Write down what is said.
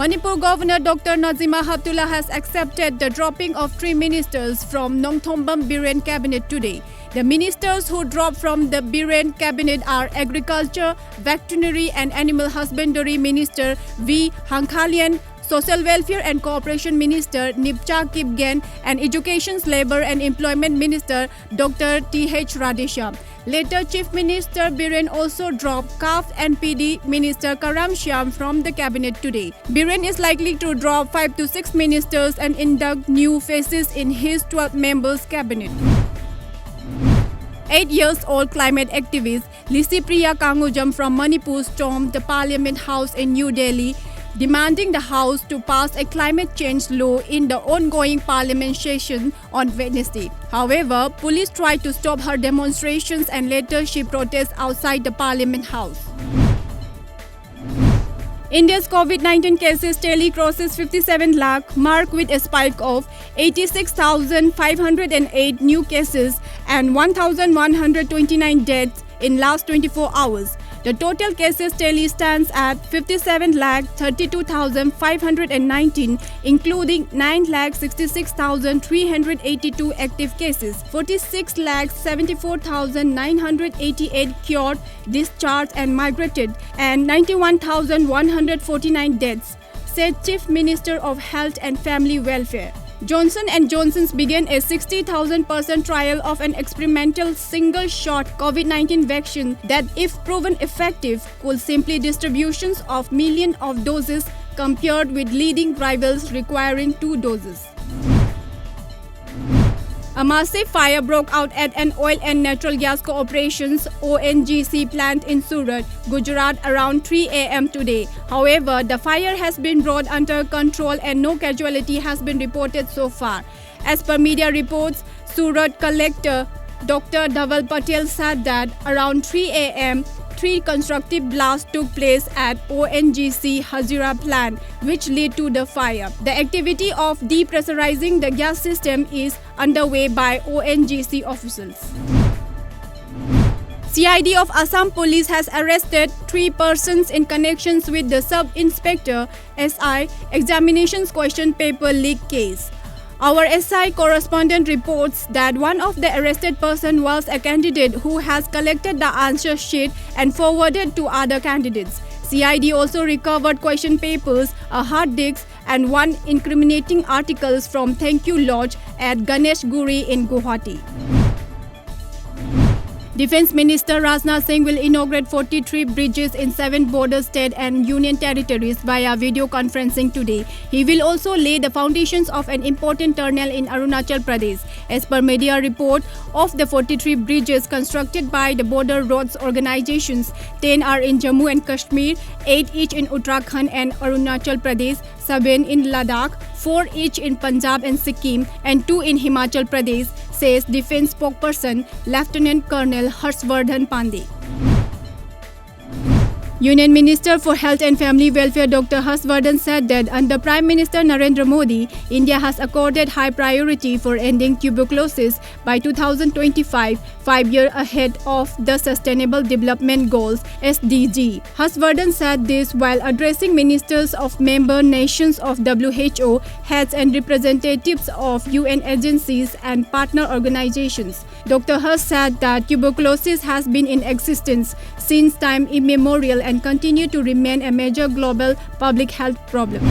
Manipur Governor Dr. Nazima Heptulla has accepted the dropping of 3 ministers from Nongthombam Biren cabinet today. The ministers who dropped from the Biren cabinet are Agriculture, Veterinary and Animal Husbandry Minister V. Hangkhalian, Social Welfare and Cooperation Minister Nipcha Kipgen and Education, Labour and Employment Minister Dr. T.H. Radesha. Later, Chief Minister Biren also dropped CAF and PD Minister Karam Shyam from the cabinet today. Biren is likely to drop 5 to 6 ministers and induct new faces in his 12 members cabinet. 8-year-old climate activist Lisipriya Kangujam from Manipur stormed the Parliament House in New Delhi, demanding the House to pass a climate change law in the ongoing Parliament session on Wednesday. However, police tried to stop her demonstrations and later she protested outside the Parliament House. India's COVID-19 cases tally crosses 57 lakh mark with a spike of 86,508 new cases and 1,129 deaths in last 24 hours. The total cases tally stands at 57,32,519, including 9,66,382 active cases, 46,74,988 cured, discharged and migrated, and 91,149 deaths, said Chief Minister of Health and Family Welfare. Johnson & Johnson's began a 60,000-person trial of an experimental single-shot COVID-19 vaccine that, if proven effective, could simply distributions of millions of doses compared with leading rivals requiring 2 doses. A massive fire broke out at an Oil and Natural Gas Corporation's ONGC plant in Surat, Gujarat around 3 a.m. today. However, the fire has been brought under control and no casualty has been reported so far. As per media reports, Surat Collector Dr. Dhaval Patel said that around 3 a.m., 3 constructive blasts took place at ONGC Hazira plant, which led to the fire. The activity of depressurizing the gas system is underway by ONGC officials. CID of Assam Police has arrested 3 persons in connections with the Sub-Inspector SI examinations question paper leak case. Our SI correspondent reports that one of the arrested person was a candidate who has collected the answer sheet and forwarded to other candidates. CID also recovered question papers, a hard disk, and 1 incriminating articles from Thank You Lodge at Ganesh Guri in Guwahati. Defence Minister Rajnath Singh will inaugurate 43 bridges in 7 border state and union territories via video conferencing today. He will also lay the foundations of an important tunnel in Arunachal Pradesh. As per media report, of the 43 bridges constructed by the border roads organizations, 10 are in Jammu and Kashmir, 8 each in Uttarakhand and Arunachal Pradesh, 7 in Ladakh, 4 each in Punjab and Sikkim, and 2 in Himachal Pradesh, says Defence spokesperson Lieutenant Colonel Harshvardhan Pandey. Union Minister for Health and Family Welfare Dr. Harshvardhan said that under Prime Minister Narendra Modi, India has accorded high priority for ending tuberculosis by 2025, 5 years ahead of the Sustainable Development Goals (SDG). Harshvardhan said this while addressing ministers of member nations of WHO, heads and representatives of UN agencies and partner organizations. Dr. Harsh said that tuberculosis has been in existence since time immemorial and continue to remain a major global public health problem.